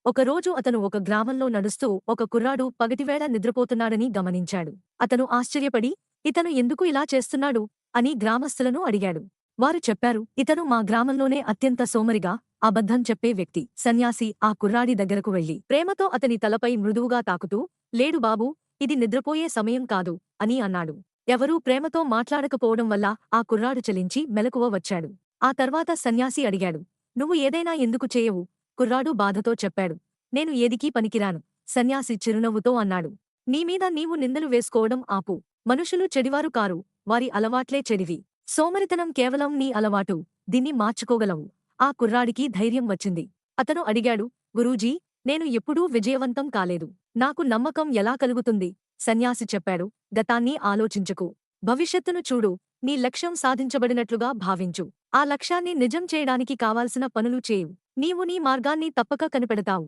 ఒకరోజు అతను ఒక గ్రామంలో నడుస్తూ ఒక కుర్రాడు పగటివేళ నిద్రపోతున్నాడని గమనించాడు. అతను ఆశ్చర్యపడి, ఇతను ఎందుకు ఇలా చేస్తున్నాడు అని గ్రామస్తులను అడిగాడు. వారు చెప్పారు, ఇతను మా గ్రామంలోనే అత్యంత సోమరిగా, అబద్ధం చెప్పే వ్యక్తి. సన్యాసి ఆ కుర్రాడి దగ్గరకు వెళ్లి ప్రేమతో అతని తలపై మృదువుగా తాకుతూ, లేడు బాబూ, ఇది నిద్రపోయే సమయం కాదు అని అన్నాడు. ఎవరూ ప్రేమతో మాట్లాడకపోవడం వల్ల ఆ కుర్రాడు చలించి మెలకువ వచ్చాడు. ఆ తర్వాత సన్యాసి అడిగాడు, నువ్వు ఏదైనా ఎందుకు చేయవు? కుర్రాడు బాధతో చెప్పాడు, నేను ఏదికీ పనికిరాను. సన్యాసి చిరునవ్వుతో అన్నాడు, నీమీద నీవు నిందలు వేసుకోవడం ఆపు. మనుషులు చెడివారు కారు, వారి అలవాట్లే చెడివి. సోమరితనం కేవలం నీ అలవాటు, దీన్ని మార్చుకోగలవు. ఆ కుర్రాడికి ధైర్యం వచ్చింది. అతను అడిగాడు, గురూజీ, నేను ఎప్పుడూ విజయవంతం కాలేదు. నాకు నమ్మకం ఎలా కలుగుతుంది? సన్యాసి చెప్పాడు, గతాన్ని ఆలోచించకు. భవిష్యత్తును చూడు. నీ లక్ష్యం సాధించబడినట్లుగా భావించు. ఆ లక్ష్యాన్ని నిజం చేయడానికి కావాల్సిన పనులు చేయు. నీవు నీ మార్గాన్ని తప్పక కనిపెడతావు.